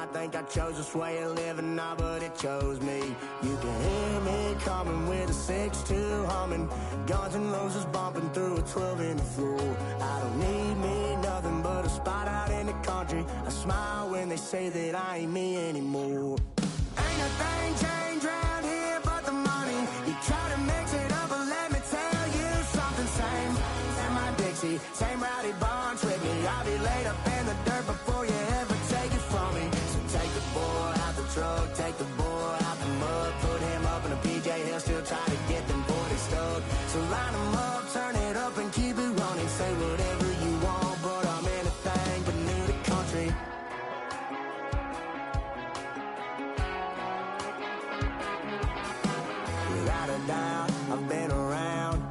I think I chose this way of living now, but it chose me. You can hear me coming with a 6-2 humming, Guns N' Roses bumping through a 12 in the floor. I don't need me nothing but a spot out in the country. I smile when they say that I ain't me anymore. Ain't a thing changed around here but the money. You try to mix it up, but let me tell you something. Same in my Dixie, same rowdy bunch with me. I'll be laid up in the dirt before you ever take it from me. So take the boy out the truck, take the boy out the mud, put him up in a PJ, he'll still try to get them 40 stuck. So line him up, turn it up and keep it running. Say whatever you want, but I'm anything but new to country. Without a doubt, I've been around.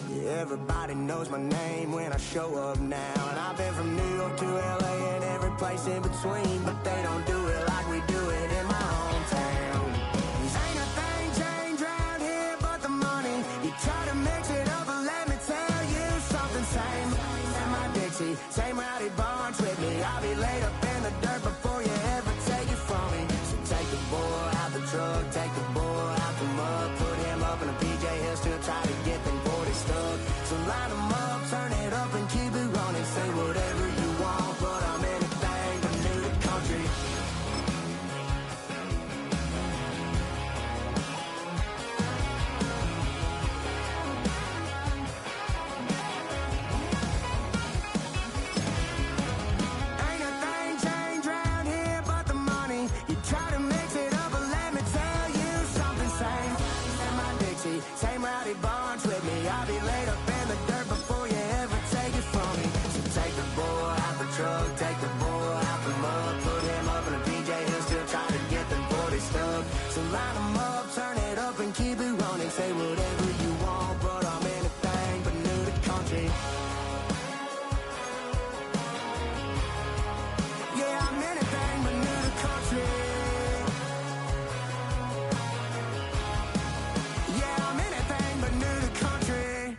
Yeah, everybody knows my name when I show up now. And I've been from New York to LA and every place in between, but they don't do it like we do it in my hometown. Ain't a thing changed around here but the money. You try to mix it up, but let me tell you something. Same in my Dixie, same rowdy bunch with me. I'll be laid up in the dirt before you ever take it from me. So take the boy out the truck, take the boy out the mud, put him up in a PJ, he'll still try to get them 40 stuck. So line him up, turn it up and keep it running. Say whatever you want, but I'm anything but new to country. Ain't a thing changed around here but the money. You try to mix it up, but let me tell you something. Same in my Dixie, same rowdy bunch with me. I'll be laid up in the dirt before you ever take it from me. So take the boy out the truck, take the boy out the mud, put him up in a PJ, he'll still try to get them 40 stuck. So line him up, turn it up and keep it running. Say whatever you want, but I'm anything but new to country. Yeah, I'm anything but new to country. Yeah, I'm anything but new to country.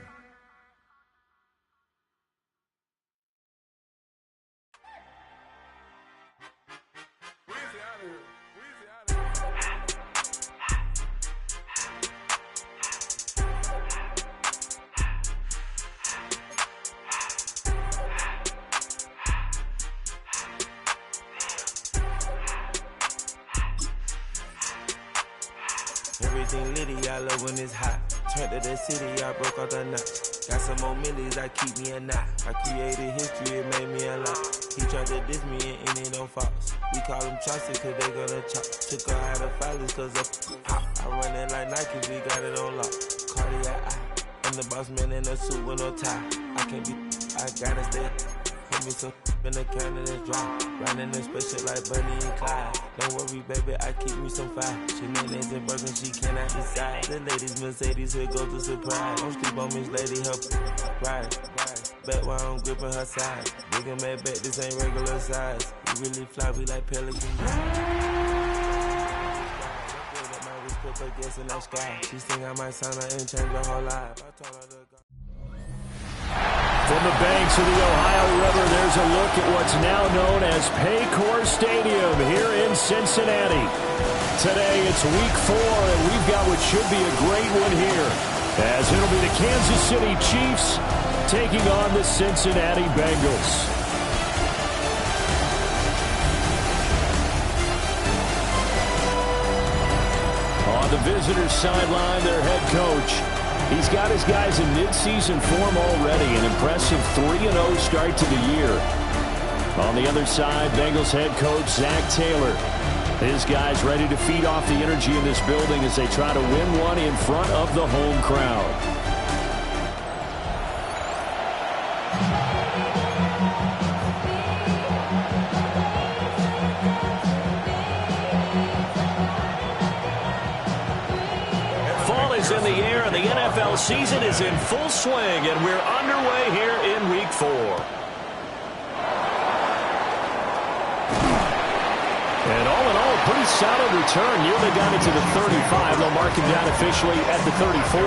Everything litty, I love when it's hot. Turned to the city, I broke out the notch. Got some more millies, I keep me a knot. I created history, it made me a lot. He tried to diss me and it don't false. We call them Chaucer cause they gonna chop. Took her out of filers cause of pop. I run it like Nike, we got it on lock. Cardiac eye, I'm the boss man in a suit with no tie. I can't be, I gotta stay. Put me some in the can and it's dry. Riding in special like Bunny and Clyde. Don't worry, baby, I keep me some fire. She mayonnaise and burgers, she cannot decide. The ladies, Mercedes, here goes the surprise. Don't sleep on Miss Lady, help ride. Back while I'm gripping her side. Nigga mad back, this ain't regular size. We really fly, we like pelicans. Put her gas in that sky. She think I might sign her and change her whole life. I told her to go. From the banks of the Ohio River, there's a look at what's now known as Paycor Stadium here in Cincinnati. Today, it's week 4, and we've got what should be a great one here, as it'll be the Kansas City Chiefs taking on the Cincinnati Bengals. On the visitors' sideline, their head coach. He's got his guys in midseason form already, an impressive 3-0 start to the year. On the other side, Bengals head coach Zach Taylor. His guys ready to feed off the energy in this building as they try to win one in front of the home crowd. In the air, and the NFL season is in full swing, and we're underway here in week 4. And all in all, a pretty solid return. Nearly got it to the 35. They'll mark him down officially at the 34.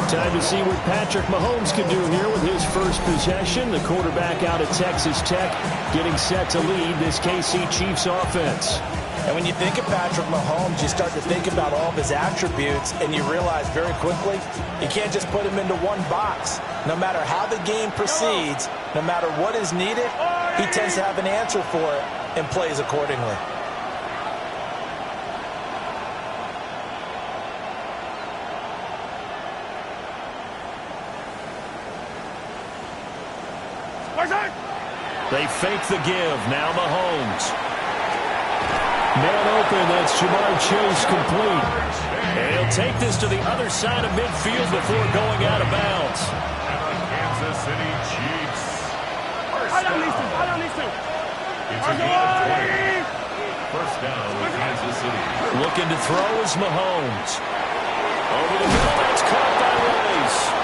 Time to see what Patrick Mahomes can do here with his first possession. The quarterback out of Texas Tech getting set to lead this KC Chiefs offense. And when you think of Patrick Mahomes, you start to think about all of his attributes, and you realize very quickly you can't just put him into one box. No matter how the game proceeds, no matter what is needed, he tends to have an answer for it and plays accordingly. They fake the give. Now Mahomes. Man open. That's Jamar Chase complete. And he'll take this to the other side of midfield before going out of bounds. And the Kansas City Chiefs. First down. It's a gain of 20. First down with Kansas City. Looking to throw is Mahomes. Over the middle. That's caught by Rice.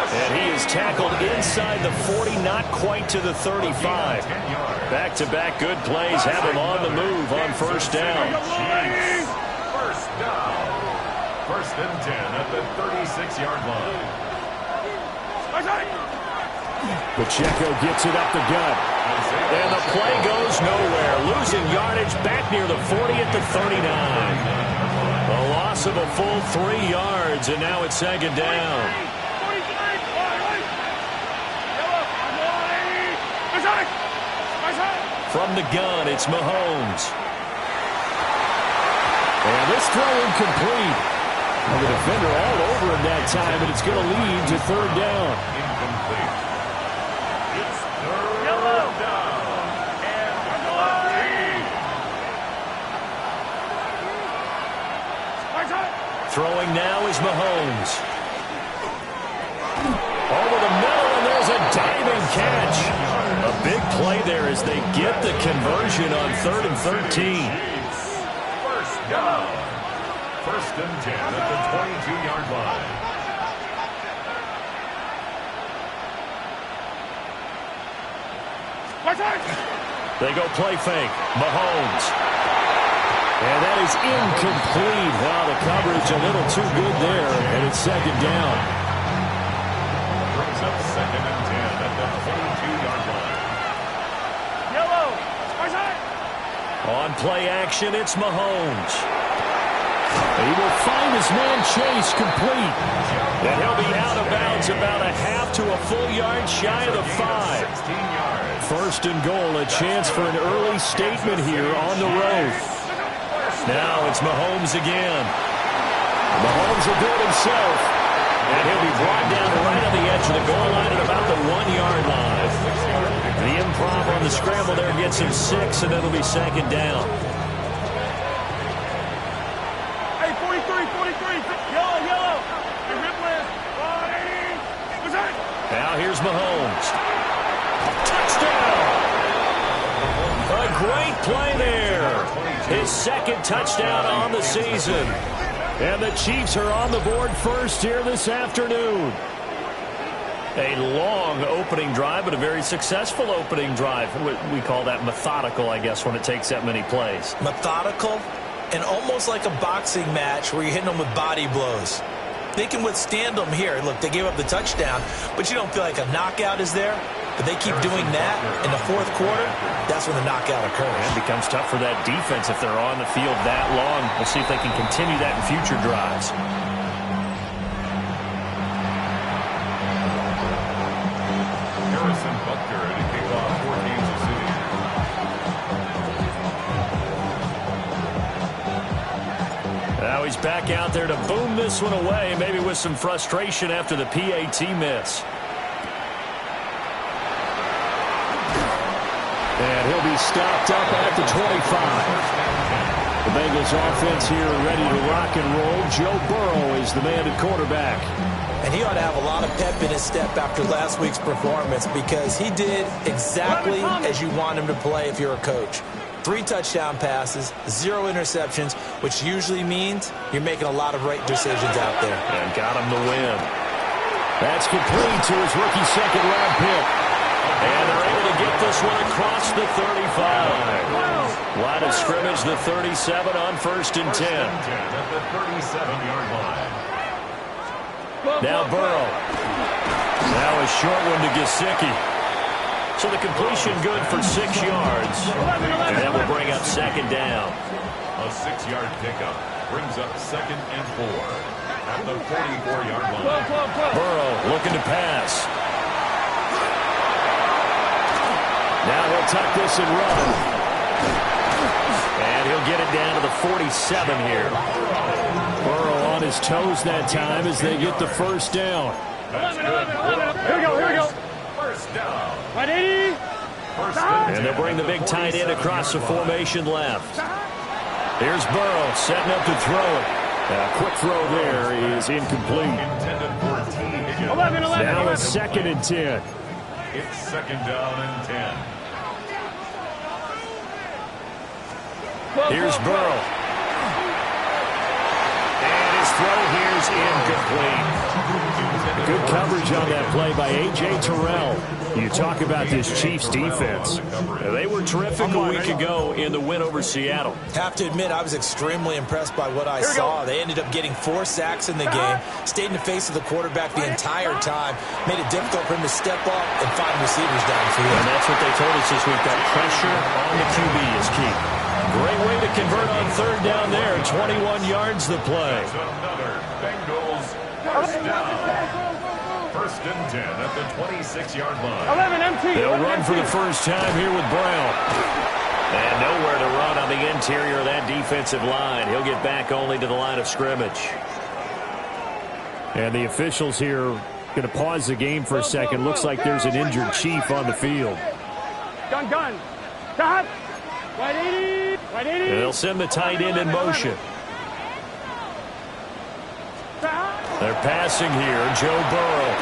And he is tackled inside the 40, not quite to the 35. Back-to-back good plays have him on the move on first down. First down. First and 10 at the 36-yard line. Pacheco gets it up the gut. And the play goes nowhere. Losing yardage back near the 40 at the 39. A loss of a full 3 yards, and now it's second down. From the gun, it's Mahomes. And this throw incomplete. And the defender all over him that time, and it's going to lead to third down. Incomplete. It's third down. And Throwing now is Mahomes. Over the middle, and there's a diving catch. A big play there as they get the conversion on 3rd and 13. First down. First and 10 at the 22-yard line. They go play fake. Mahomes. And that is incomplete. Wow, the coverage a little too good there, and it's second down. Brings up second and 10 at the 22-yard line. On play action, it's Mahomes. He will find his man Chase complete. And he'll be out of bounds about a half to a full yard shy of the 5. First and goal, a chance for an early statement here on the road. Now it's Mahomes again. Mahomes will do it himself. And he'll be brought down right on the edge of the goal line at about the 1-yard line. The improv on the scramble there gets him 6, and it'll be second down. Hey, 43. Yellow. Now here's Mahomes. Touchdown! A great play there. His second touchdown on the season. And the Chiefs are on the board first here this afternoon. A long opening drive, but a very successful opening drive. We call that methodical, I guess, when it takes that many plays. Methodical and almost like a boxing match where you're hitting them with body blows. They can withstand them here. Look, they gave up the touchdown, but you don't feel like a knockout is there. But they keep doing that in the fourth quarter, that's when the knockout occurs. And it becomes tough for that defense if they're on the field that long. We'll see if they can continue that in future drives. Harrison Butker to kick off for Kansas City. Now he's back out there to boom this one away, maybe with some frustration after the PAT miss. And he'll be stopped up at the 25. The Bengals offense here ready to rock and roll. Joe Burrow is the man at quarterback. And he ought to have a lot of pep in his step after last week's performance because he did exactly as you want him to play if you're a coach. 3 touchdown passes, 0 interceptions, which usually means you're making a lot of right decisions out there. And got him the win. That's complete to his rookie second-round pick. And they're able to get this one across the 35. Line of scrimmage, the 37 on first and 10. At the 37-yard line. Now Burrow. Now a short one to Gesicki. So the completion good for 6 yards. And that will bring up second down. A 6-yard pickup brings up 2nd and 4 at the 44-yard line. Burrow looking to pass. Now he'll tuck this and run. And he'll get it down to the 47 here. Burrow on his toes that time as they get the first down. That's good. Here we go. First down. 180. And they'll bring the big tight end across the formation left. Here's Burrow setting up to throw it. A quick throw there is incomplete. Intended for T. 11. Now a 2nd and 10. It's 2nd down and 10. Here's Burrow. And his throw here's incomplete. Good coverage on that play by A.J. Terrell. You talk about this Chiefs defense. They were terrific a week ago in the win over Seattle. Have to admit, I was extremely impressed by what I saw. They ended up getting 4 sacks in the game, stayed in the face of the quarterback the entire time, made it difficult for him to step up and find receivers downfield. And that's what they told us this week. That pressure on the QB is key. Great way to convert on 3rd down there. 21 yards the play. Another Bengals first down. 1st and 10 at the 26-yard line. 11 empty. They'll run for the first time here with Brown. And nowhere to run on the interior of that defensive line. He'll get back only to the line of scrimmage. And the officials here going to pause the game for a second. Looks like there's an injured Chief on the field. Gun. Stop. 180. And they'll send the tight end in motion. They're passing here. Joe Burrow.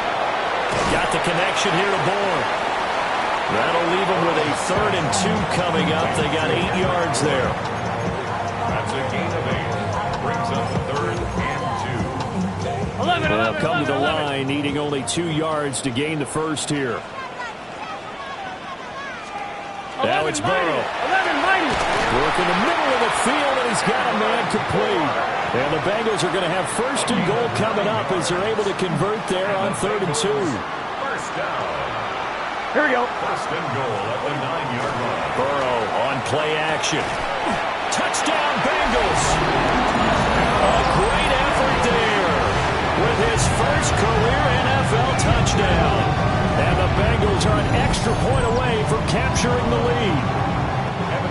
Got the connection here to Bourne. That'll leave them with a 3rd and 2 coming up. They got 8 yards there. That's a gain of 8. Brings up 3rd and 2. 11. They'll come to the line, needing only 2 yards to gain the first here. Now it's Burrow. 11 mighty. Work in the middle of the field, and he's got a man complete. And the Bengals are going to have 1st and goal coming up as they're able to convert there on 3rd and 2. First down. Here we go. 1st and goal at the 9-yard line. Burrow on play action. Touchdown, Bengals. A great effort there with his first career NFL touchdown. And the Bengals are an extra point away from capturing the lead.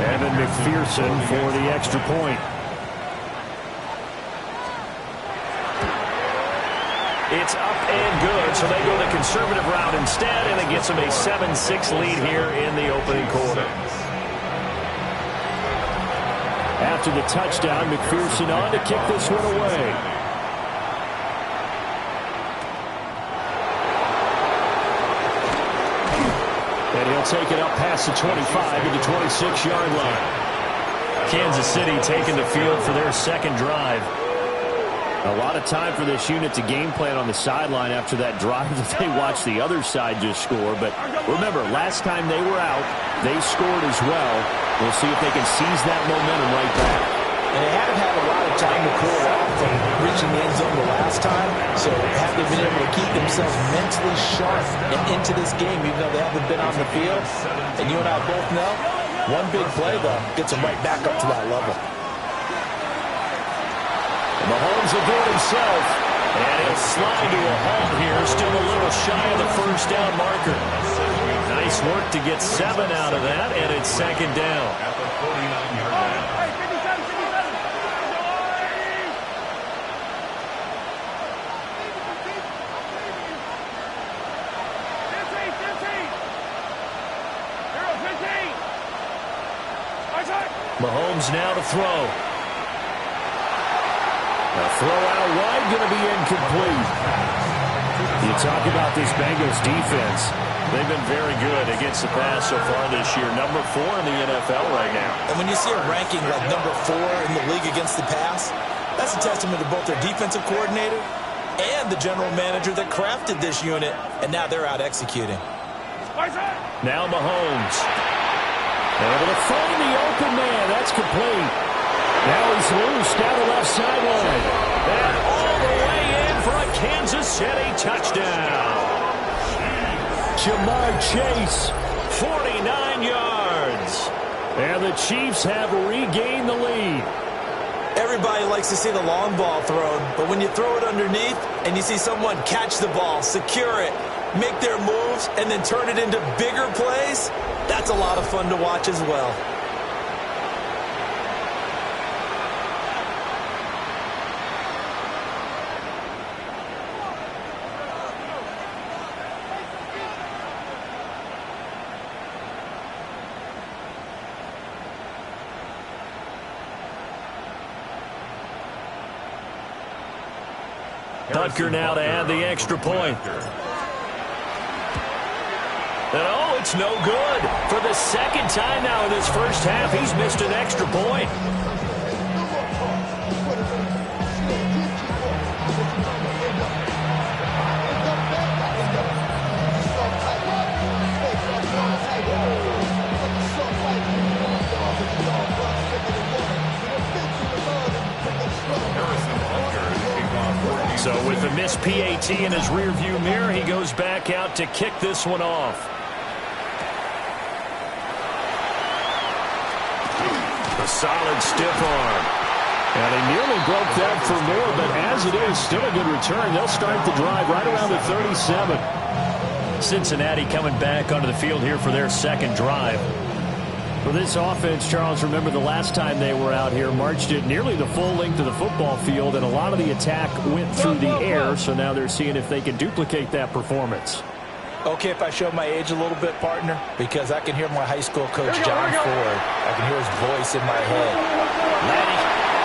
Evan McPherson for the extra point. It's up and good, so they go the conservative route instead, and it gets them a 7-6 lead here in the opening quarter. After the touchdown, McPherson on to kick this one away. And he'll take it up past the 25 to the 26-yard line. Kansas City taking the field for their 2nd drive. A lot of time for this unit to game plan on the sideline after that drive that they watched the other side just score. But remember, last time they were out, they scored as well. We'll see if they can seize that momentum right back. And they haven't had a lot of time to cool off from reaching the end zone the last time. So have they been able to keep themselves mentally sharp and into this game, even though they haven't been on the field? And you and I both know, one big play, though, gets them right back up to that level. Mahomes will do it himself, and he'll slide to a halt here, still a little shy of the first down marker. Nice work to get 7 out of that, and it's 2nd down. At the 49-yard line. Hey, 57, 15. Mahomes now to throw. A throw out wide, going to be incomplete. You talk about this Bengals defense. They've been very good against the pass so far this year. Number 4 in the NFL right now. And when you see a ranking like number 4 in the league against the pass, that's a testament to both their defensive coordinator and the general manager that crafted this unit, and now they're out executing. Now Mahomes. Able to find the open man. That's complete. Now he's loose down the left sideline. And all the way in for a Kansas and a touchdown. Jamar Chase, 49 yards. And the Chiefs have regained the lead. Everybody likes to see the long ball thrown, but when you throw it underneath and you see someone catch the ball, secure it, make their moves, and then turn it into bigger plays, that's a lot of fun to watch as well. Butker now to add the extra point. And oh, it's no good. For the second time now in this first half, he's missed an extra point. So with the missed PAT in his rearview mirror, he goes back out to kick this one off. A solid stiff arm. And he nearly broke that for more, but as it is, still a good return. They'll start the drive right around the 37. Cincinnati coming back onto the field here for their second drive. For this offense, Charles, remember the last time they were out here, marched it nearly the full length of the football field, and a lot of the attack went through the air, so now they're seeing if they can duplicate that performance. Okay, if I show my age a little bit, partner, because I can hear my high school coach, John Ford. I can hear his voice in my head. Lenny,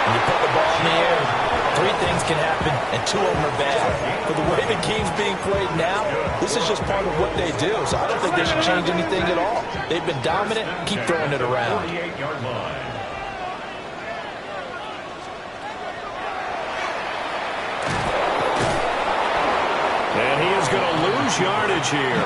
when you put the ball in the air, 3 things can happen, and 2 of them are bad. But the way the game's being played now, this is just part of what they do, so I don't think they should change anything at all. They've been dominant. Keep throwing it around. 48-yard line. And he is going to lose yardage here.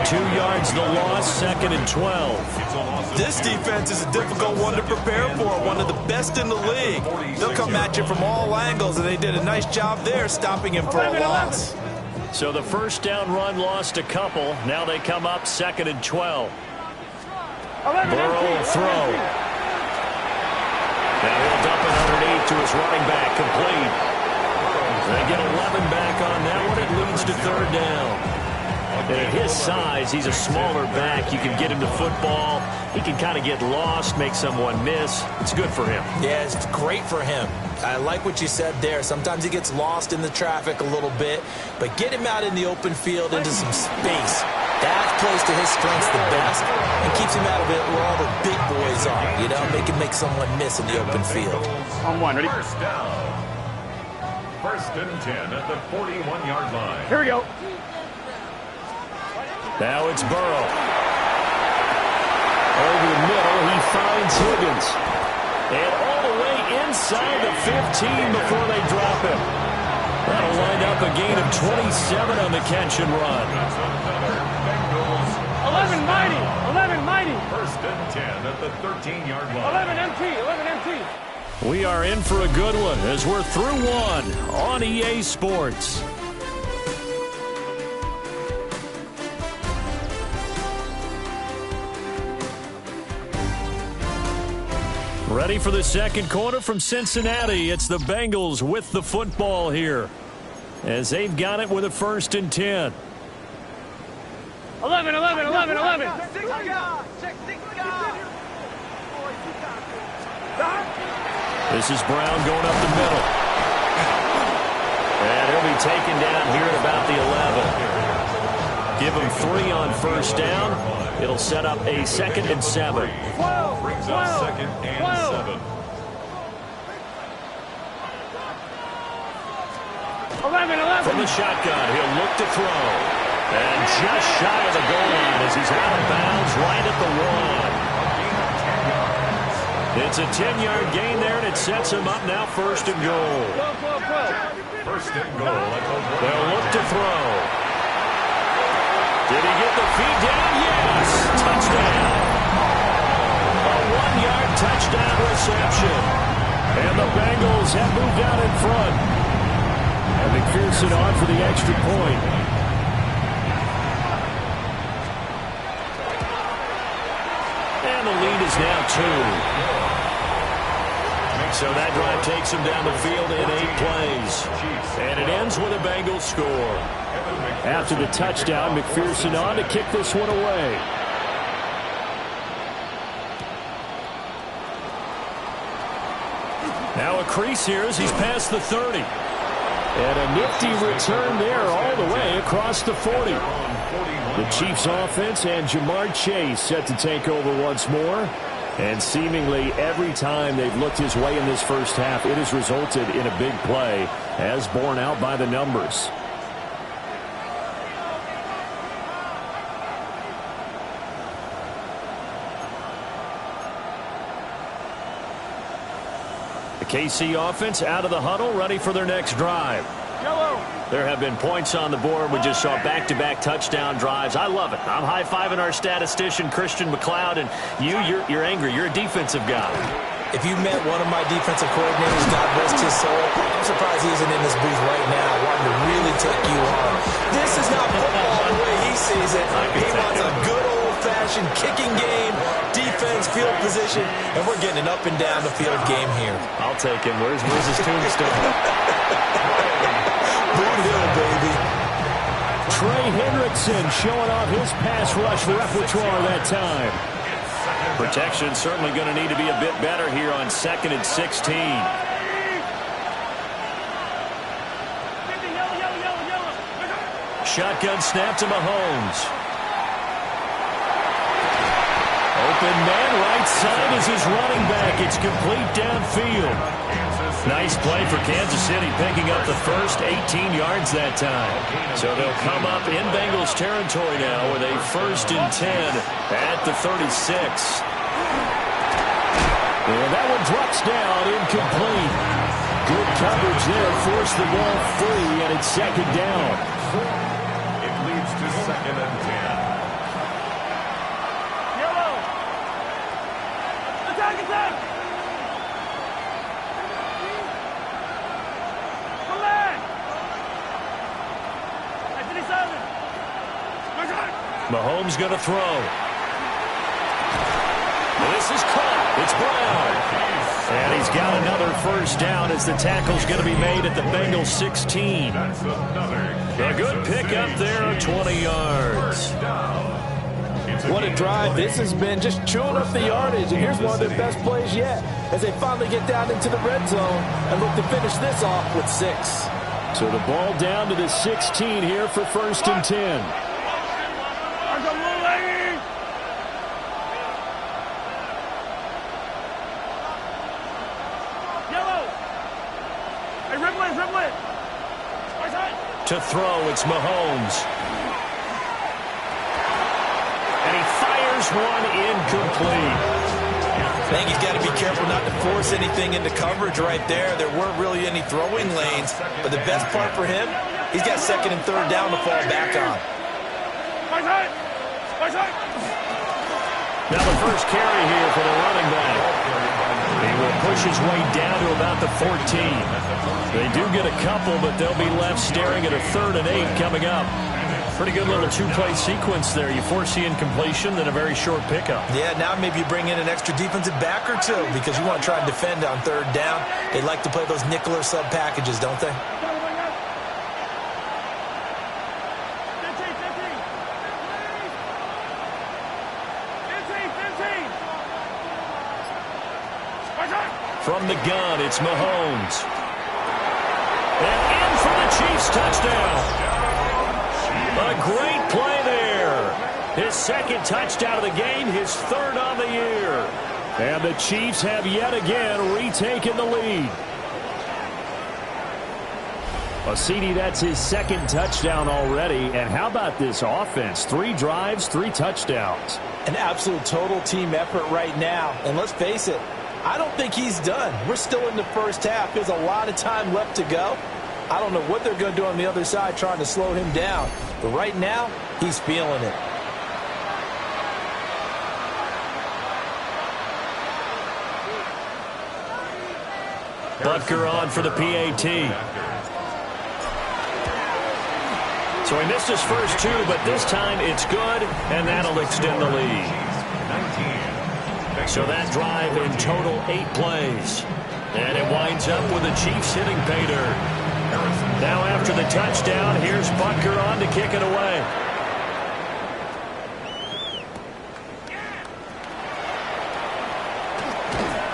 2 yards the loss, 2nd and 12. This defense is a difficult one to prepare for, one of the best in the league. They'll come at you from all angles, and they did a nice job there stopping him for a loss. So the first down run lost a couple. Now they come up 2nd and 12. Burrow will throw. Now he'll dump it underneath to his running back, complete. They get 11 back on that one. It leads to 3rd down. And at his size, he's a smaller back. You can get him to football. He can kind of get lost, make someone miss. It's good for him. Yeah, it's great for him. I like what you said there. Sometimes he gets lost in the traffic a little bit, but get him out in the open field into some space. That plays to his strengths the best and keeps him out of it where all the big boys are. You know, make someone miss in the open field. On one, ready? First down. 1st and 10 at the 41-yard line. Here we go. Now it's Burrow. Over the middle, he finds Higgins. And all the way inside the 15 before they drop him. That'll wind up a gain of 27 on the catch and run. 11 mighty. 11 mighty. 1st and 10 at the 13-yard line. 11 MT. 11 MT. We are in for a good one as we're through one on EA Sports. Ready for the second quarter from Cincinnati. It's the Bengals with the football here as they've got it with a 1st and 10. 11, 11, 11, 11. This is Brown going up the middle. And he'll be taken down here at about the 11. Give him 3 on 1st down. It'll set up a 2nd and 7. 12, brings up 2nd and 7. 11. From the shotgun, he'll look to throw. And just shy of the goal line as he's out of bounds right at the 1. It's a 10-yard gain there, and it sets him up now 1st and goal. 1st and goal at the 1. They'll look to throw. Did he get the feet down? Yes! Touchdown! A 1-yard touchdown reception. And the Bengals have moved out in front. And McPherson on for the extra point. And the lead is now 2. So that drive takes him down the field in 8 plays. And it ends with a Bengals score. After the touchdown, McPherson on to kick this one away. Now a crease here as he's past the 30. And a nifty return there all the way across the 40. The Chiefs offense and Jamar Chase set to take over once more. And seemingly every time they've looked his way in this first half, it has resulted in a big play, as borne out by the numbers. The KC offense out of the huddle, ready for their next drive. There have been points on the board. We just saw back-to-back touchdown drives. I love it. I'm high-fiving our statistician, Christian McLeod, and you're angry. You're a defensive guy. If you met one of my defensive coordinators, God rest his soul, I'm surprised he isn't in this booth right now wanting to really take you on. This is not football the way he sees it. He wants a good old-fashioned kicking game, defense, field position, and we're getting an up-and-down-the-field game here. I'll take him. Where's his tombstone? Boot Hill, baby. Trey Hendrickson showing off his pass rush repertoire that time. Protection certainly going to need to be a bit better here on 2nd and 16. Shotgun snap to Mahomes. Open man right side is his running back. It's complete downfield. Nice play for Kansas City, picking up the first 18 yards that time. So they'll come up in Bengals territory now with a 1st and 10 at the 36. And that one drops down, incomplete. Good coverage there, forced the ball free, and it's 2nd down. It leads to 2nd and 10. Attack! Mahomes going to throw. This is caught. It's Brown. And he's got another 1st down as the tackle's going to be made at the Bengals 16. A good pickup there of 20 yards. What a drive. This has been just chewing up the yardage. And here's one of their best plays yet as they finally get down into the red zone and look to finish this off with 6. So the ball down to the 16 here for 1st and 10. To throw, it's Mahomes. And he fires one incomplete. I think he's got to be careful not to force anything into coverage right there. There weren't really any throwing lanes. But the best part for him, he's got 2nd and 3rd down to fall back on. Now the first carry here for the running back. He will push his way down to about the 14. They do get a couple, but they'll be left staring at a 3rd and 8 coming up. Pretty good little 2-play sequence there. You force the incompletion, then a very short pickup. Yeah, now maybe you bring in an extra defensive back or 2 because you want to try and defend on 3rd down. They like to play those nickel or sub packages, don't they? From the gun, it's Mahomes. And in for the Chiefs touchdown. A great play there. His 2nd touchdown of the game, his 3rd on the year. And the Chiefs have yet again retaken the lead. Well, CD, that's his 2nd touchdown already. And how about this offense? 3 drives, 3 touchdowns. An absolute total team effort right now. And let's face it, I don't think he's done. We're still in the first half. There's a lot of time left to go. I don't know what they're going to do on the other side trying to slow him down. But right now, he's feeling it. Butker on for the PAT. So he missed his first two, but this time it's good, and that'll extend the lead. So that drive in total 8 plays. And it winds up with the Chiefs hitting pay dirt. Now after the touchdown, here's Butker on to kick it away.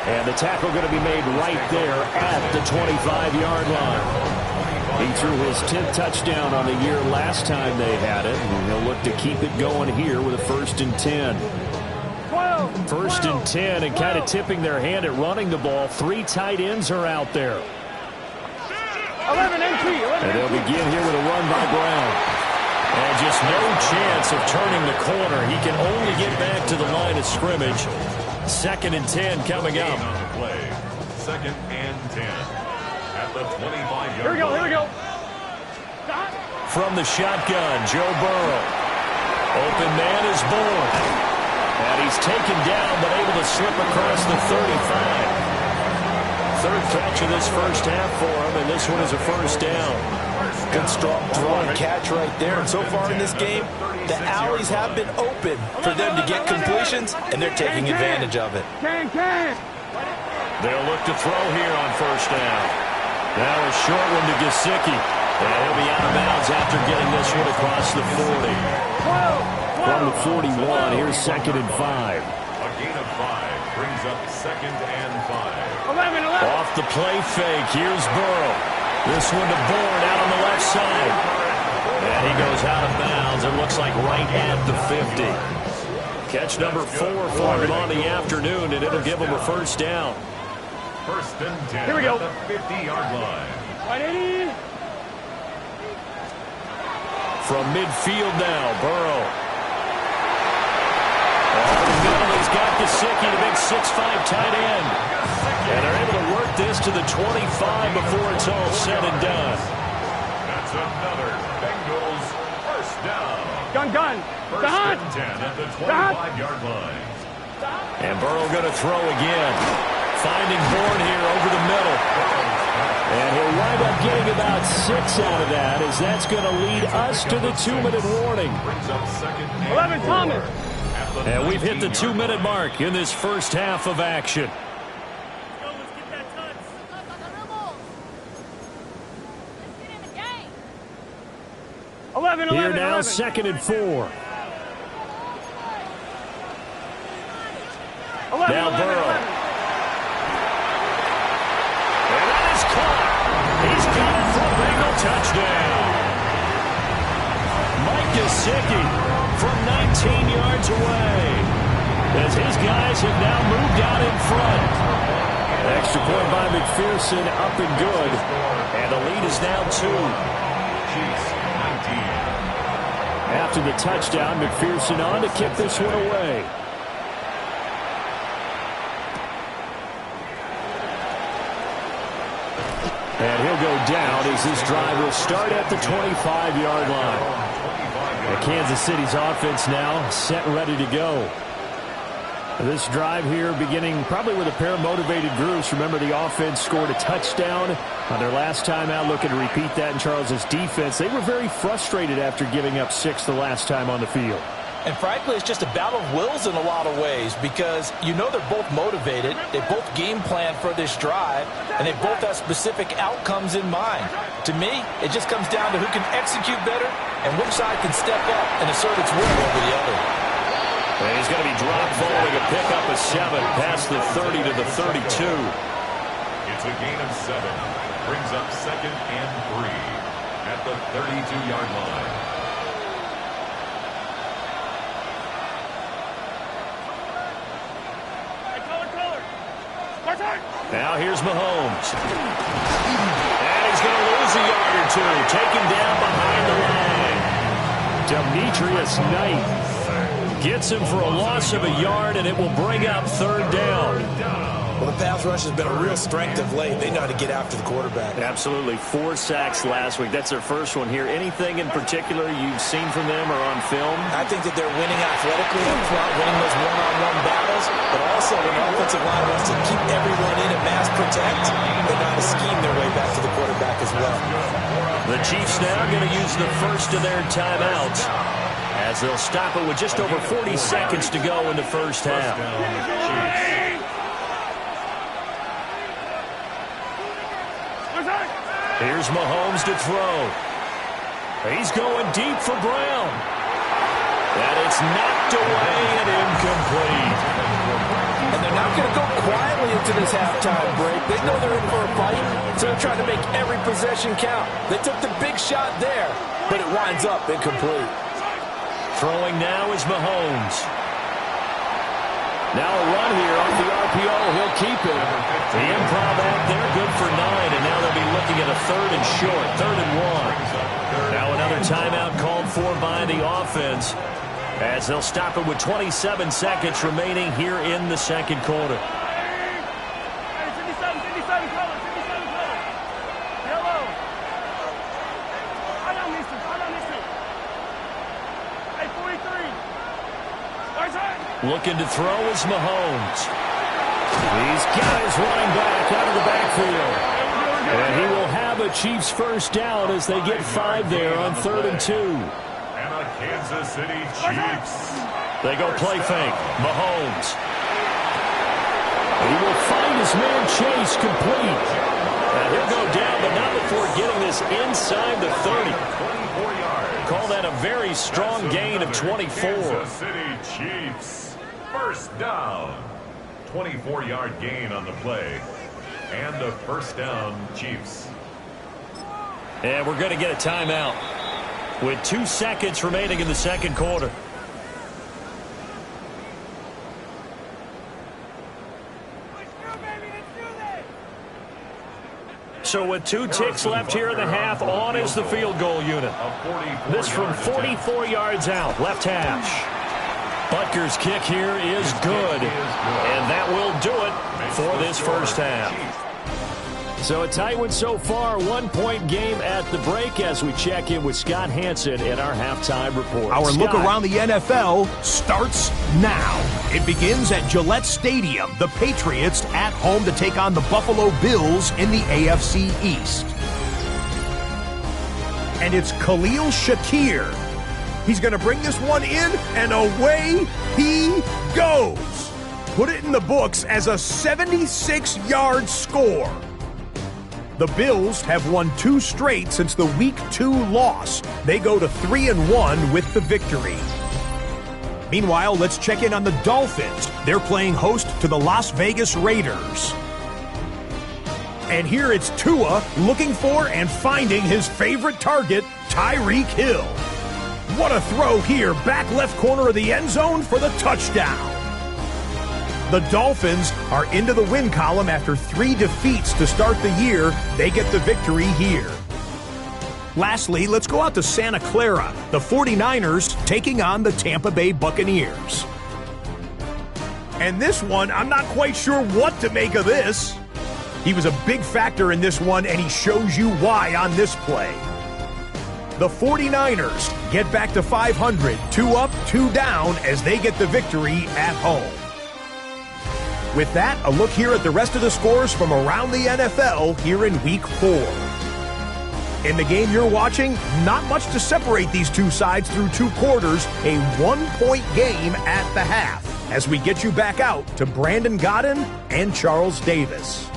And the tackle going to be made right there at the 25-yard line. He threw his 10th touchdown on the year last time they had it. And he'll look to keep it going here with a 1st and 10. 1st and 10, and kind of tipping their hand at running the ball. 3 tight ends are out there. 11 MT. And they'll begin here with a run by Brown. And just no chance of turning the corner. He can only get back to the line of scrimmage. 2nd and 10 coming up. 2nd and 10 at the 25-yard Here we go, here we go. From the shotgun, Joe Burrow. Open man is born. And he's taken down, but able to slip across the 35. 3rd catch of this first half for him, and this one is a 1st down. Good strong throw and catch right there. And so far in this game, the alleys have been open for them to get completions, and they're taking advantage of it. They'll look to throw here on 1st down. Now a short one to Gesicki. And he'll be out of bounds after getting this one across the 40. From the 41, here's 2nd and 5. A gain of 5 brings up 2nd and 5. 11. Off the play fake, here's Burrow. This one to Bourne out on the left side. And he goes out of bounds. It looks like right at the 50. Catch number 4 for him on the afternoon, and it'll give him a 1st down. 1st and 10 Here we go. at the 50-yard line. 180. From midfield now, Burrow. Over the middle, he's got Gesicki, the big 6'5" tight end. And they're able to work this to the 25 before it's all said and done. That's another Bengals 1st down. Gun. 1st and 10 at the 25-yard line. And Burrow going to throw again. Finding Bourne here over the middle. And he'll wind up getting about 6 out of that, as that's going to lead us to the 2-minute warning. 11 Thomas. And we've hit the 2-minute mark in this first half of action. Here now, 2nd and 4. Now Burrow. And that is caught. He's got it for a Bengal touchdown. Mike Gesicki from 19 yards away, as his guys have now moved out in front. Extra point by McPherson, up and good. And the lead is now 2. Chiefs 19. After the touchdown, McPherson on to kick this one away. And he'll go down as this drive will start at the 25-yard line. And Kansas City's offense now set and ready to go. This drive here beginning probably with a pair of motivated groups. Remember, the offense scored a touchdown on their last time out, looking to repeat that in Charles's defense. They were very frustrated after giving up 6 the last time on the field. And frankly, it's just a battle of wills in a lot of ways, because you know they're both motivated, they both game plan for this drive, and they both have specific outcomes in mind. To me, it just comes down to who can execute better and which side can step up and assert its will over the other. And he's going to be dropped following a pickup of 7 past the 30 to the 32. It's a gain of 7. Brings up 2nd and 3 at the 32-yard line. Now here's Mahomes. And he's going to lose a yard or 2. Taken down behind the line. Demetrius Knight gets him for a loss of a yard, and it will bring up 3rd down. Well, the pass rush has been a real strength of late. They know how to get after the quarterback. Absolutely. 4 sacks last week. That's their first one here. Anything in particular you've seen from them or on film? I think that they're winning athletically up front, winning those one-on-one battles, but also when the offensive line wants to keep everyone in and mass protect, they know how to scheme their way back to the quarterback as well. The Chiefs now going to use the first of their timeouts as they'll stop it with just over 40 seconds to go in the first half. Here's Mahomes to throw. He's going deep for Brown. And it's knocked away and incomplete. And they're not going to go quietly into this halftime break. They know they're in for a fight, so they're trying to make every possession count. They took the big shot there, but it winds up incomplete. Throwing now is Mahomes. Now a run here off the RPO. He'll keep it. The improv out there, good for 9, and now they'll be looking at a 3rd and short, 3rd and 1. Now another timeout called for by the offense as they'll stop it with 27 seconds remaining here in the second quarter. Looking to throw is Mahomes. He's got his running back out of the backfield. And he will have a Chiefs first down as they get 5 there on 3rd and 2. And a Kansas City Chiefs. They go play fake. Mahomes. He will find his man Chase complete. And he'll go down, but not before getting this inside the 30. Call that a very strong gain of 24. Kansas City Chiefs. First down. 24-yard gain on the play. And a first down, Chiefs. And we're going to get a timeout with 2 seconds remaining in the second quarter. So with 2 ticks left here in the half, on is the field goal unit. This from 44 yards out, left hash. Butker's kick here is good, and that will do it for this first half. So a tight one so far, 1-point game at the break as we check in with Scott Hansen in our halftime report. Our Scott. look around the NFL starts now. It begins at Gillette Stadium. The Patriots at home to take on the Buffalo Bills in the AFC East. And it's Khalil Shakir. He's going to bring this one in, and away he goes. Put it in the books as a 76-yard score. The Bills have won 2 straight since the Week 2 loss. They go to 3-1 with the victory. Meanwhile, let's check in on the Dolphins. They're playing host to the Las Vegas Raiders. And here it's Tua looking for and finding his favorite target, Tyreek Hill. What a throw here, back left corner of the end zone for the touchdown. The Dolphins are into the win column after 3 defeats to start the year. They get the victory here. Lastly, let's go out to Santa Clara. The 49ers taking on the Tampa Bay Buccaneers. And this one, I'm not quite sure what to make of this. He was a big factor in this one, and he shows you why on this play. The 49ers get back to 500, 2 up, 2 down as they get the victory at home. With that, a look here at the rest of the scores from around the NFL here in Week 4. In the game you're watching, not much to separate these two sides through 2 quarters, a 1-point game at the half, as we get you back out to Brandon Godden and Charles Davis.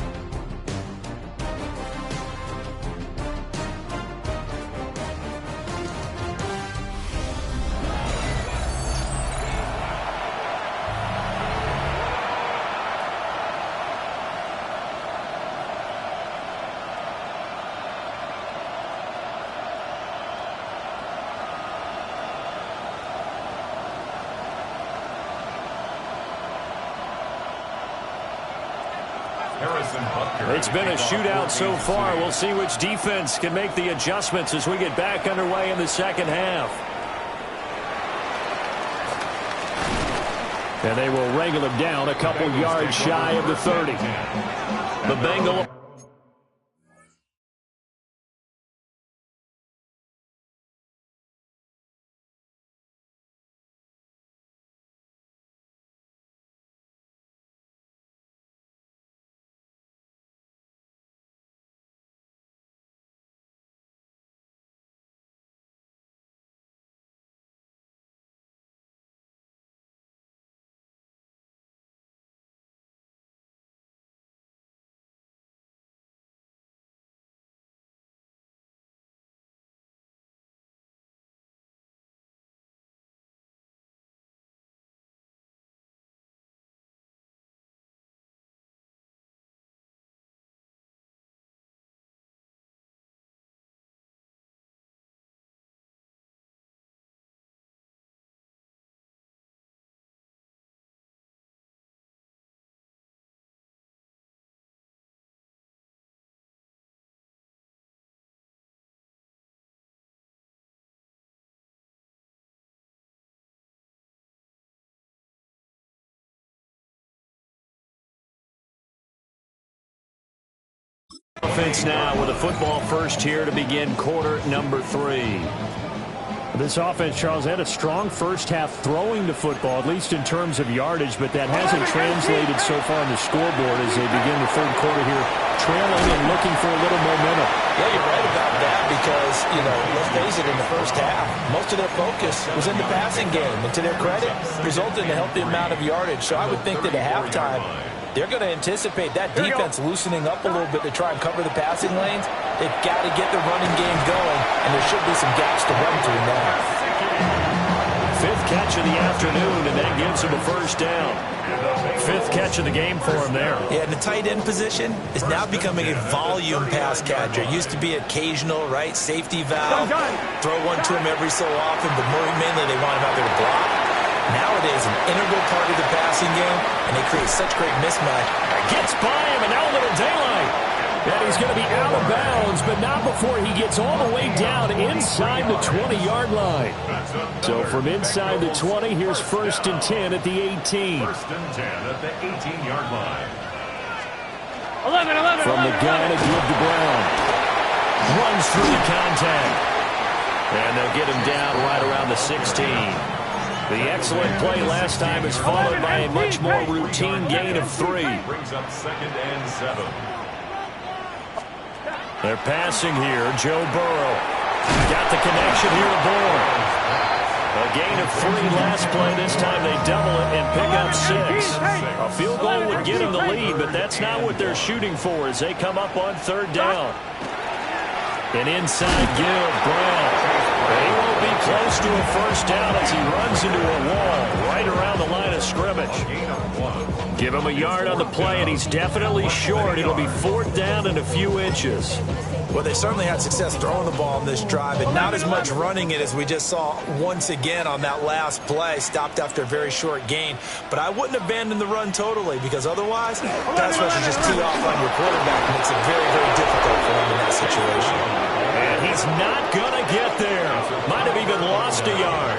It's been a shootout so far. We'll see which defense can make the adjustments as we get back underway in the second half. And they will wrangle him down a couple yards shy of the 30. The Bengal. Offense now with a football first here to begin quarter number 3. This offense, Charles, had a strong first half throwing the football, at least in terms of yardage, but that hasn't translated so far on the scoreboard as they begin the third quarter here, trailing and looking for a little momentum. Yeah, you're right about that because, let's face it, in the first half, most of their focus was in the passing game, and to their credit, resulted in a healthy amount of yardage. So I would think that at halftime, they're going to anticipate that defense loosening up a little bit to try and cover the passing lanes. They've got to get the running game going, and there should be some gaps to run through now. 5th catch of the afternoon, and that gives him a first down. 5th catch of the game for him there. Yeah, and the tight end position is now becoming a volume pass catcher. It used to be occasional, right? Safety valve. Throw one to him every so often, but mainly they want him out there to block. Nowadays, an integral part of the passing game, and they create such great mismatch. Gets by him, and now a little daylight. And he's going to be out of bounds, but not before he gets all the way down inside the 20-yard line. So from inside the 20, here's 1st and 10 at the 18. 1st and 10 at the 18-yard line. 11. From the gun to give to Brown. Runs through the contact. And they'll get him down right around the 16. The excellent play last time is followed by a much more routine gain of 3. Brings up 2nd and 7. They're passing here. Joe Burrow got the connection here to Bourne. A gain of 3 last play. This time they double it and pick up 6. A field goal would get them the lead, but that's not what they're shooting for as they come up on 3rd down. An inside give, Brown. He won't be close to a first down as he runs into a wall right around the line of scrimmage. Give him a yard on the play, and he's definitely short. It'll be 4th down and a few inches. Well, they certainly had success throwing the ball on this drive, and not as much running it as we just saw once again on that last play. Stopped after a very short gain. But I wouldn't abandon the run totally, because otherwise, pass rush just tee off on your quarterback and makes it very, very difficult for him in that situation. And he's not going to get there. Might have even lost a yard.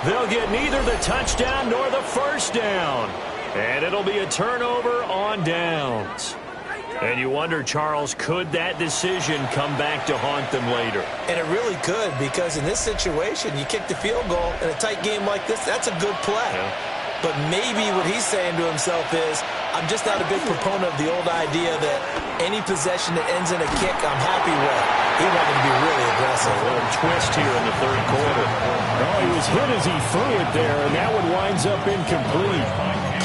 They'll get neither the touchdown nor the first down. And it'll be a turnover on downs. And you wonder, Charles, could that decision come back to haunt them later? And it really could, because in this situation, you kick the field goal in a tight game like this, that's a good play. Yeah. But maybe what he's saying to himself is, I'm just not a big proponent of the old idea that any possession that ends in a kick, I'm happy with. He wanted to be really aggressive. A little twist here in the 3rd quarter. Oh, he was hit as he threw it there, and that one winds up incomplete.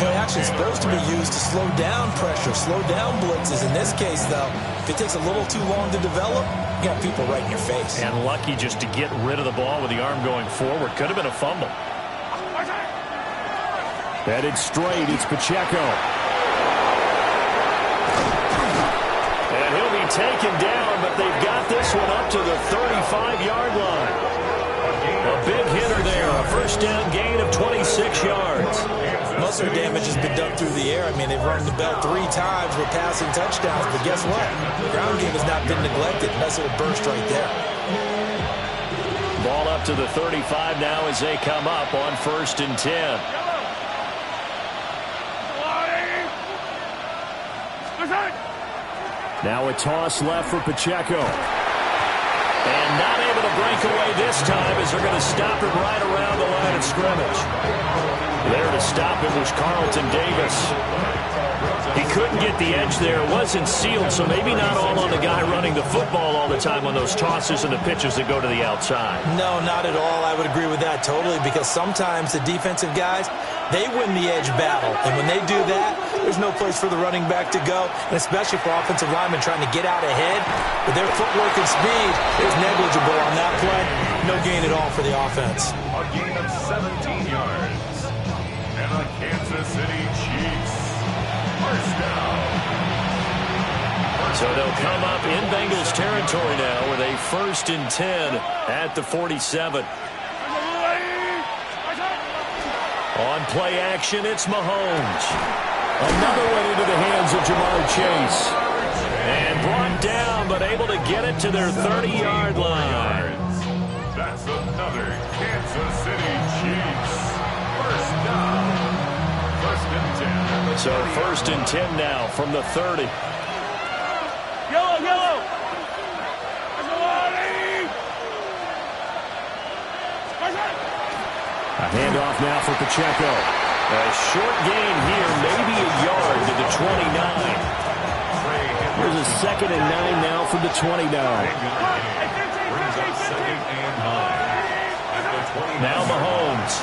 Play action is supposed to be used to slow down pressure, slow down blitzes. In this case, though, if it takes a little too long to develop, you got people right in your face. And lucky just to get rid of the ball with the arm going forward. Could have been a fumble. Headed straight, it's Pacheco. And he'll be taken down, but they've got this one up to the 35-yard line. A big hitter there, a first down gain of 26 yards. Most of the damage has been done through the air. I mean, they've rung the bell 3 times with passing touchdowns, but guess what? The ground game has not been neglected. Nice little burst right there. Ball up to the 35 now as they come up on 1st and 10. Now a toss left for Pacheco. And not able to break away this time as they're going to stop it right around the line of scrimmage. There to stop him was Carlton Davis. He couldn't get the edge there. It wasn't sealed, so maybe not all on the guy running the football all the time on those tosses and the pitches that go to the outside. No, not at all. I would agree with that totally, because sometimes the defensive guys, they win the edge battle. And when they do that, there's no place for the running back to go, and especially for offensive linemen trying to get out ahead. With their footwork and speed, it was negligible on that play. No gain at all for the offense. A gain of 17 yards. And the Kansas City Chiefs. First down. So they'll come up in Bengals territory now with a 1st and 10 at the 47. On play action, it's Mahomes. Another one into the hands of Jamar Chase. And brought down, but able to get it to their 30-yard line. That's another Kansas City Chiefs. First down. 1st and 10. So 1st and 10 now from the 30. Yellow, yellow. A handoff now for Pacheco. A short gain here, maybe a yard to the 29. There's a 2nd and 9 now from the 29. Brings up 2nd and 9. Now Mahomes.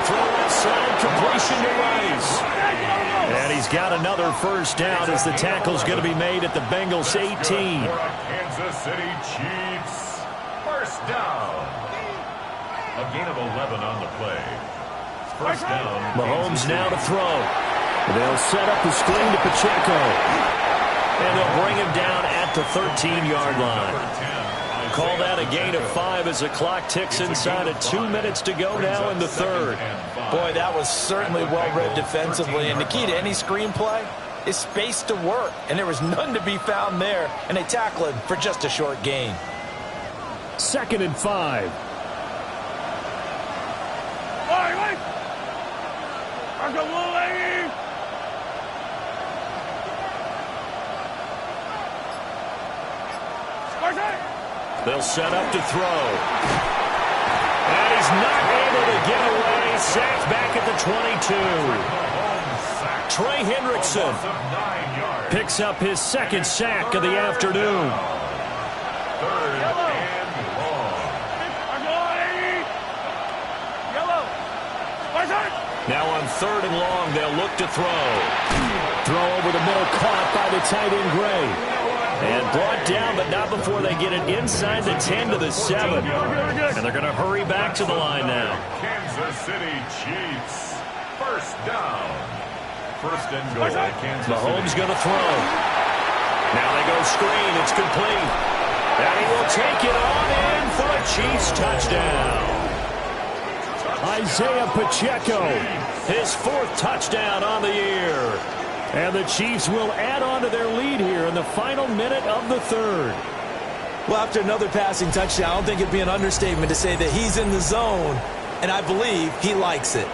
Throw outside, completion to Rice. And he's got another first down as the tackle's going to be made at the Bengals 18. Kansas City Chiefs. First down. A gain of 11 on the play. First down. Mahomes now to throw. They'll set up the screen to Pacheco. And they'll bring him down at the 13-yard line. Call that a gain of 5 as the clock ticks inside of 2 minutes to go now in the 3rd. Boy, that was certainly well-read defensively. And the key to any screenplay is space to work. And there was none to be found there. And they tackle him for just a short gain. 2nd and 5. They'll set up to throw. And he's not able to get away. Sacked back at the 22. Trey Hendrickson picks up his 2nd sack of the afternoon. 3rd and long. Now on 3rd and long, they'll look to throw. Throw over the middle, caught by the tight end Gray. And brought down, but not before they get it inside the 10 to the 7. And they're going to hurry back to the line now. Kansas City Chiefs. First down. 1st and goal. Kansas Mahomes City. going to throw. Now they go screen. It's complete. And he will take it on in for a Chiefs touchdown. Isaiah Pacheco, his 4th touchdown on the year. And the Chiefs will add on to their lead here in the final minute of the 3rd. Well, after another passing touchdown, I don't think it'd be an understatement to say that he's in the zone, and I believe he likes it.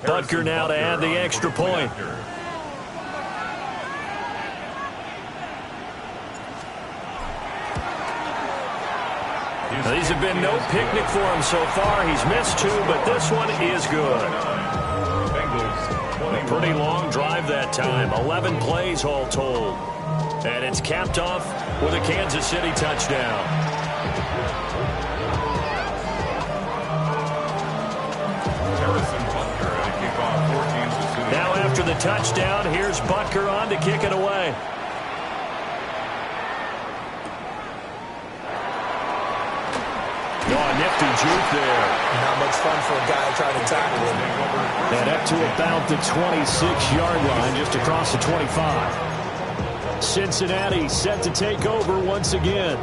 Butker now to add the extra point. Now, these have been no picnic for him so far. He's missed 2, but this one is good. A pretty long drive that time. 11 plays all told. And it's capped off with a Kansas City touchdown. Now after the touchdown, here's Butker on to kick it away. Oh, nifty juke there. Not much fun for a guy trying to tackle him. And up to about the 26-yard line, just across the 25. Cincinnati set to take over once again.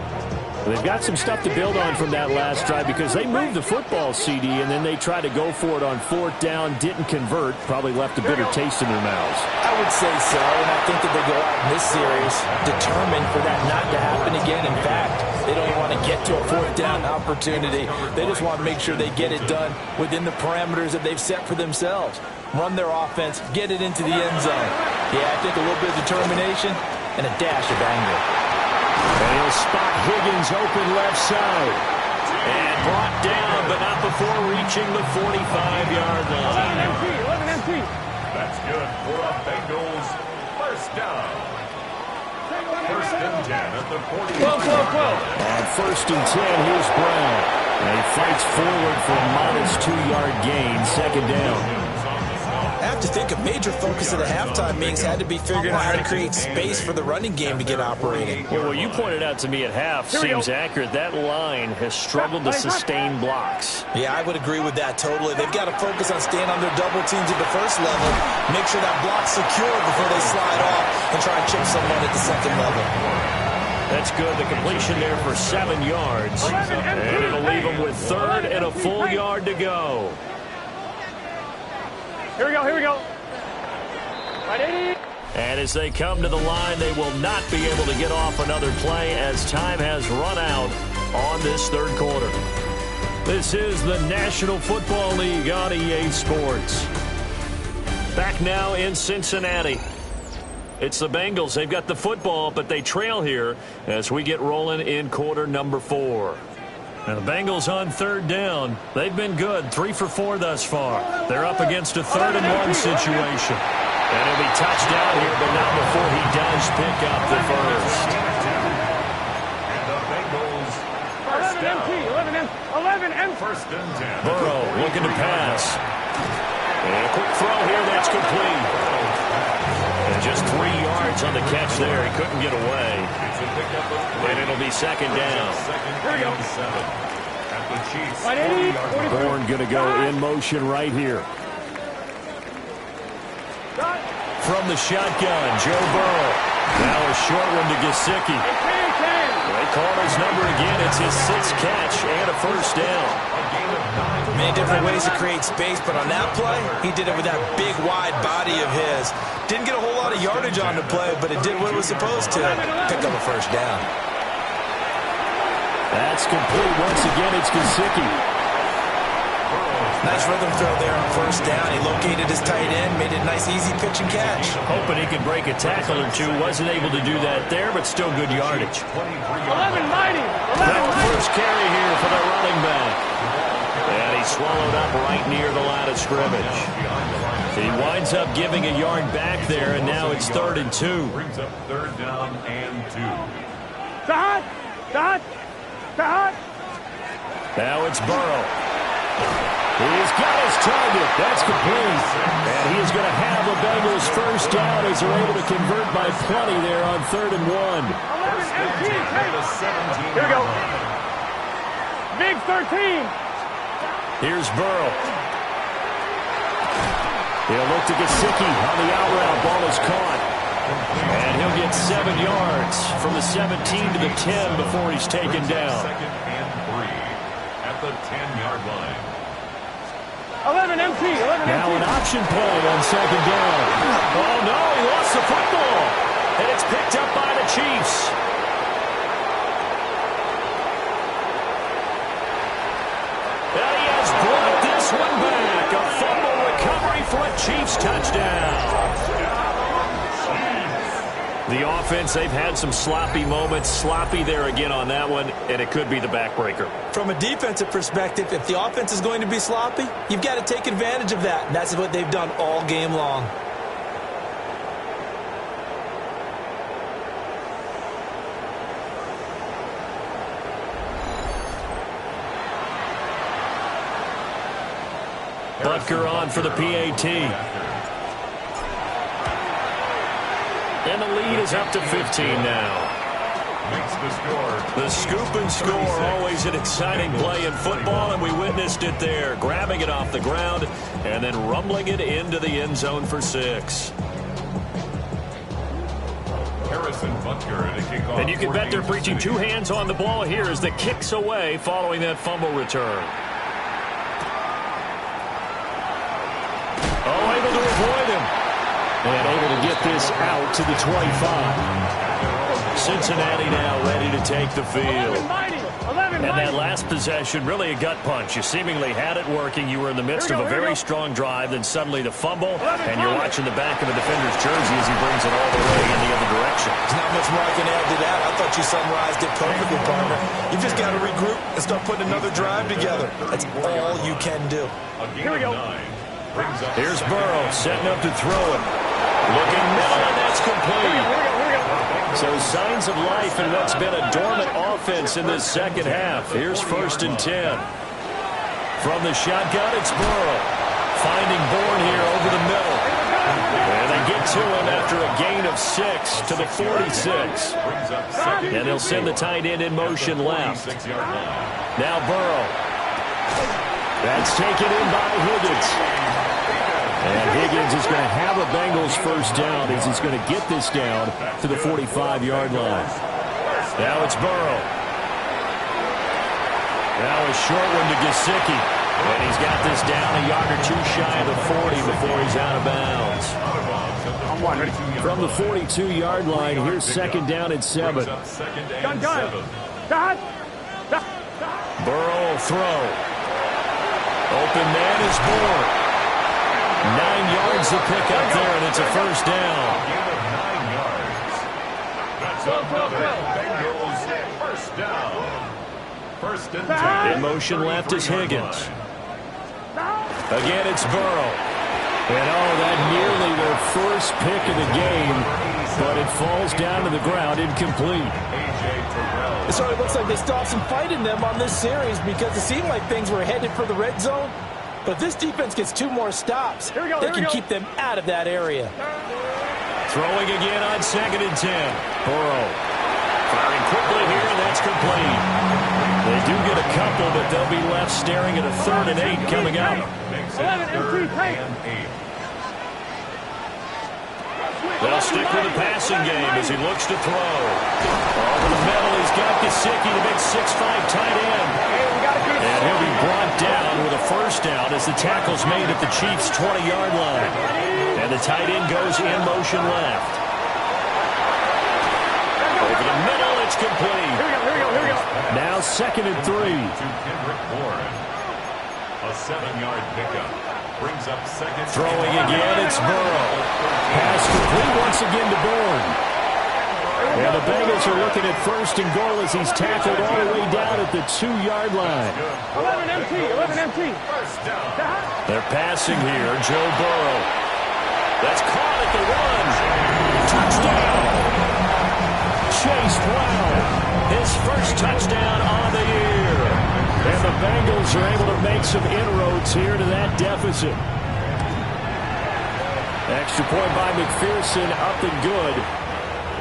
They've got some stuff to build on from that last drive because they moved the football, CD, and then they tried to go for it on 4th down, didn't convert, probably left a bitter taste in their mouths. I would say so, and I think that they go out in this series determined for that not to happen again. In fact, they don't even want to get to a 4th down opportunity. They just want to make sure they get it done within the parameters that they've set for themselves. Run their offense, get it into the end zone. Yeah, I think a little bit of determination and a dash of anger. And he'll spot Higgins open left side. And brought down, but not before reaching the 45-yard line. 11 empty. That's good for the Bengals. First down. First and 10 at the 40. 12. On 1st and 10, here's Brown. And he fights forward for a modest 2-yard gain, 2nd down. I have to think a major focus of the halftime meetings had to be figuring out how to create space for the running game to get operating. Well, what you pointed out to me at half seems accurate. That line has struggled to sustain blocks. Yeah, I would agree with that totally. They've got to focus on staying on their double teams at the first level, make sure that block's secure before they slide off and try and chip someone at the second level. That's good. The completion there for 7 yards. And it'll leave them with 3rd and a full yard to go. Here we go. Right, 80. And as they come to the line, they will not be able to get off another play as time has run out on this 3rd quarter. This is the National Football League on EA Sports. Back now in Cincinnati. It's the Bengals. They've got the football, but they trail here as we get rolling in quarter number 4. Now the Bengals on 3rd down. They've been good, 3 for 4 thus far. They're up against a 3rd and 1 situation. And he'll be touched down here, but not before he does pick up the first. And the Bengals first 11 empty. First and 10. Burrow looking to pass. And a quick throw here that's complete. And just 3 yards on the catch there. He couldn't get away. And it'll be 2nd down. Here we go. 7 at the Chiefs. Right, 80. Bourne going to go in motion right here. From the shotgun, Joe Burrow. Now a short one to Gesicki. They call his number again. It's his 6th catch and a first down. Many different ways to create space, but on that play, he did it with that big, wide body of his. Didn't get a whole lot of yardage on the play, but it did what it was supposed to. Pick up a first down. That's complete. Once again, it's Gesicki. Nice rhythm throw there on first down. He located his tight end, made it a nice, easy pitch and catch. Hoping he could break a tackle or two. Wasn't able to do that there, but still good yardage. 11 mighty. That first carry here for the running back. And he's swallowed up right near the line of scrimmage. He winds up giving a yard back there, and now it's 3rd and 2. Brings up 3rd down and 2. Now it's Burrow. He's got his target. That's complete. And he is going to have the Bengals first down as they're able to convert by plenty there on 3rd and 1. 11 empty. Here we go. Big 13. Here's Burrow. He'll look to Gesicki on the out route. Ball is caught. And he'll get 7 yards from the 17 to the 10 before he's taken down. 2nd and 3 at the 10-yard line. 11 empty. Now an option play on 2nd down. Oh, no, he lost the football. And it's picked up by the Chiefs. And he has brought this one back. A fumble recovery for a Chiefs touchdown. The offense, they've had some sloppy moments. Sloppy there again on that one, and it could be the backbreaker. From a defensive perspective, if the offense is going to be sloppy, you've got to take advantage of that. And that's what they've done all game long. Butker on for the PAT. And the lead is up to 15 now. Makes the score. The scoop and score, always an exciting play in football, and we witnessed it there. Grabbing it off the ground and then rumbling it into the end zone for 6. And you can bet they're preaching two hands on the ball here as the kick's away following that fumble return. Oh, able to avoid him. And able to get this out to the 25. Cincinnati now ready to take the field. And that last possession, really a gut punch. You seemingly had it working. You were in the midst of a very strong drive. Then suddenly the fumble, and you're watching the back of a defender's jersey as he brings it all the way in the other direction. There's not much more I can add to that. I thought you summarized it perfectly, partner. You just got to regroup and start putting another drive together. That's all you can do. Here we go. Here's Burrow setting up to throw it. Looking middle, and that's complete. So signs of life in what's been a dormant offense in this second half. Here's 1st and 10. From the shotgun, it's Burrow. Finding Bourne here over the middle. And they get to him after a gain of 6 to the 46. And they'll send the tight end in motion left. Now Burrow. That's taken in by Higgins. And Higgins is going to have a Bengals first down as he's going to get this down to the 45-yard line. Now it's Burrow. Now a short one to Gesicki. And he's got this down a yard or two shy of the 40 before he's out of bounds. From the 42-yard line, here's 2nd down and 7. Burrow will throw. Open man is Bourne. 9 yards to pick up there, and it's a first down. 9 yards. That's another Bengals first down. 1st and 10. In motion left is Higgins. Again, it's Burrow. And that nearly their first pick of the game, but it falls down to the ground incomplete. It sort of looks like they still have some fight in them on this series because it seemed like things were headed for the red zone. But if this defense gets 2 more stops, they can keep them out of that area. Throwing again on 2nd and 10. Burrow firing quickly here, and that's complete. They do get a couple, but they'll be left staring at a 3rd and 8 coming up. 11 and 3, They'll stick with the passing game as he looks to throw. Over the middle, he's got Gesicki, the big 6'5" tight end. And he'll be brought down with a first down as the tackle's made at the Chiefs' 20-yard line. And the tight end goes in motion left. Over the middle, it's complete. Here we go. Now 2nd and 3. To Kendrick Bourne. A 7-yard pickup. Brings up 2nd. Throwing again, it's Burrow. Pass complete once again to Bourne. And the Bengals are looking at 1st and goal as he's tackled all the way down at the 2-yard line. 11 empty. They're passing here, Joe Burrow. That's caught at the 1. Touchdown. Chase Brown. His first touchdown on the year. And the Bengals are able to make some inroads here to that deficit. Extra point by McPherson, up and good.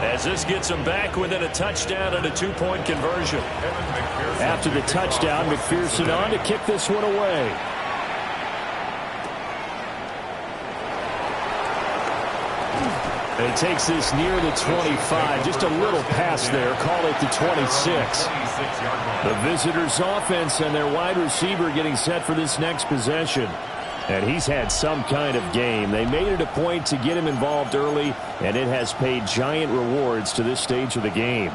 As this gets them back within a touchdown and a 2-point conversion. After the touchdown, McPherson on to kick this one away. And he takes this near the 25, just a little past there, call it the 26. The visitors' offense and their wide receiver getting set for this next possession. And he's had some kind of game. They made it a point to get him involved early, and it has paid giant rewards to this stage of the game.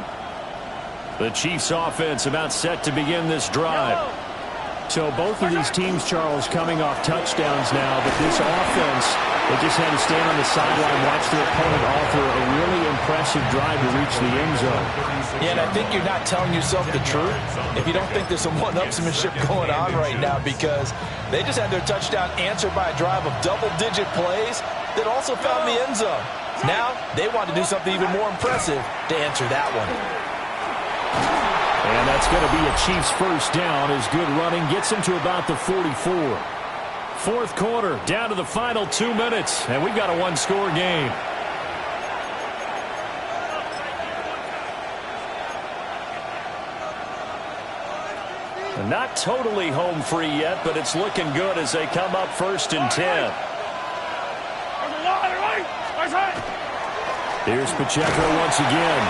The Chiefs' offense about set to begin this drive. So both of these teams, Charles, coming off touchdowns now, but this offense, they just had to stand on the sideline, watch their opponent offer a really impressive drive to reach the end zone. Yeah, and I think you're not telling yourself the truth if you don't think there's some one-upsmanship going on right now, because they just had their touchdown answered by a drive of double-digit plays that also found the end zone. Now they want to do something even more impressive to answer that one. And that's going to be a Chiefs first down as good running gets him to about the 44. 4th quarter, down to the final 2 minutes, and we've got a 1-score game. And not totally home free yet, but it's looking good as they come up 1st and 10. Here's Pacheco once again.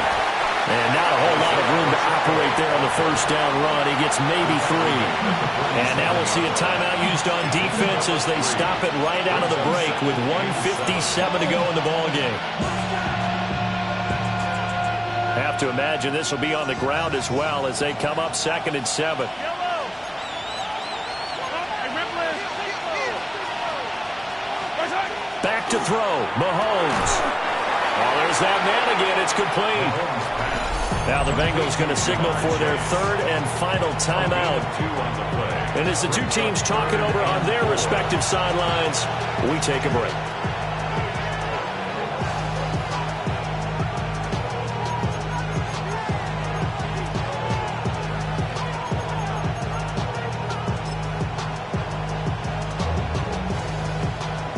And not a whole lot of room to operate there on the first down run. He gets maybe 3. And now we'll see a timeout used on defense as they stop it right out of the break with 1:57 to go in the ballgame. Have to imagine this will be on the ground as well as they come up 2nd and 7. Back to throw. Mahomes. Oh, there's that man again. It's complete. Now the Bengals going to signal for their 3rd and final timeout. And as the two teams talk it over on their respective sidelines, we take a break.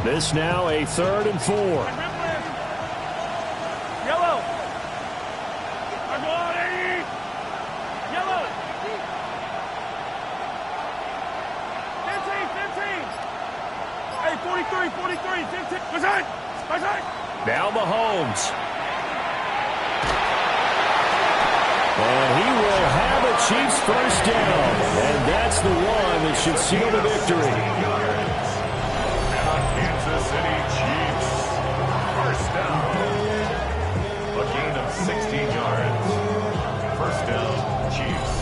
This now a 3rd and 4. Yellow. Yellow. 15. Hey, 43, 15. Now Mahomes. And he will have a Chiefs first down. And that's the one that should seal the victory. Kansas City Chiefs. First down. A gain of 16 yards. First down, Chiefs.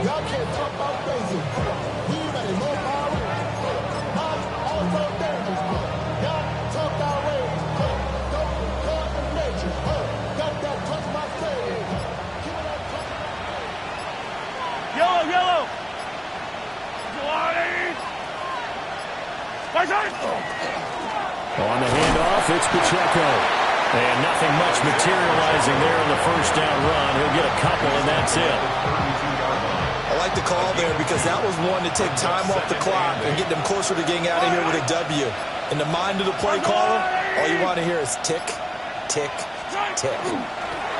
Y'all can't talk about crazy. We ready, no power. I'm also dangerous. Y'all talk our way. Don't nature. Got that touch my face. Yellow. On the handoff, it's Pacheco. And nothing much materializing there on the first down run. He'll get a couple, and that's it. I like the call there because that was one to take time off the clock and get them closer to getting out of here with a W. In the mind of the play caller, all you want to hear is tick, tick, tick.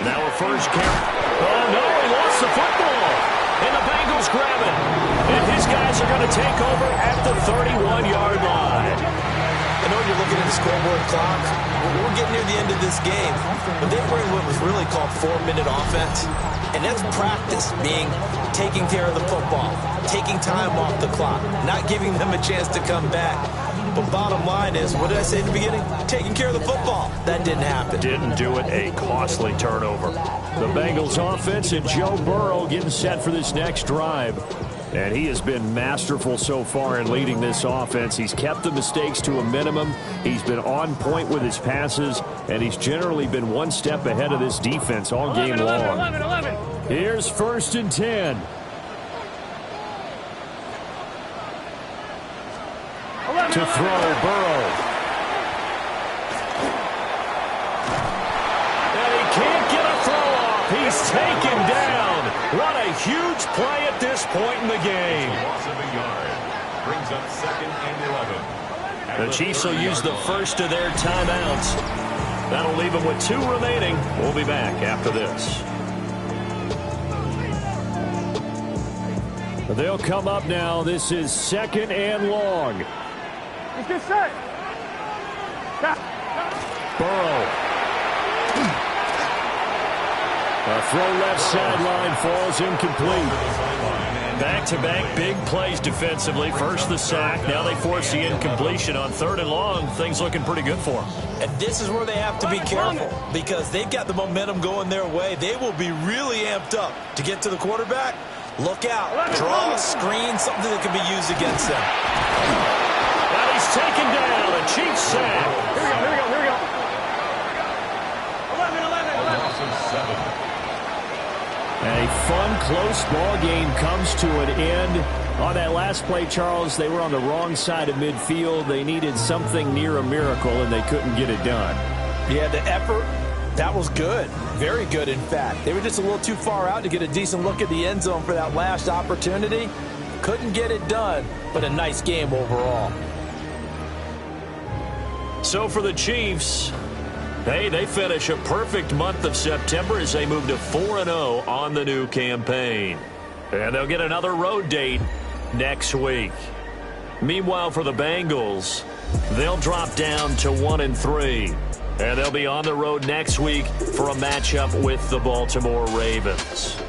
Now a first carry. Oh, no, he lost the football. And the Bengals grab it. And his guys are going to take over at the 31-yard line. I know you're looking at the scoreboard clock. We're getting near the end of this game. But they were in what was really called 4-minute offense. And that's practice, being taking care of the football, taking time off the clock, not giving them a chance to come back. But bottom line is, what did I say at the beginning? Taking care of the football. That didn't happen. Didn't do it. A costly turnover. The Bengals offense and Joe Burrow getting set for this next drive. And he has been masterful so far in leading this offense. He's kept the mistakes to a minimum. He's been on point with his passes. And he's generally been one step ahead of this defense all game long. 11. Here's 1st and 10. To throw, Burrow. And he can't get a throw off. He's taken down. What a huge play at this point in the game. Loss of a yard. Brings up 2nd and 11. The Chiefs will use the first of their timeouts. That'll leave them with 2 remaining. We'll be back after this. They'll come up now. This is 2nd and long. Let's get set. Burrow. A throw left sideline falls incomplete. Back-to-back big plays defensively. First the sack. Now they force the incompletion on 3rd and long. Things looking pretty good for them. And this is where they have to be careful because they've got the momentum going their way. They will be really amped up to get to the quarterback. Look out. Draw, screen, something that can be used against them. Now he's taken down. A Chiefs sack. Here we go. 11. Loss of 7. And a fun, close ball game comes to an end. On that last play, Charles, they were on the wrong side of midfield. They needed something near a miracle, and they couldn't get it done. Yeah, the effort, that was good. Very good, in fact. They were just a little too far out to get a decent look at the end zone for that last opportunity. Couldn't get it done, but a nice game overall. So for the Chiefs, they finish a perfect month of September as they move to 4-0 on the new campaign. And they'll get another road date next week. Meanwhile, for the Bengals, They'll drop down to 1-3. And they'll be on the road next week for a matchup with the Baltimore Ravens.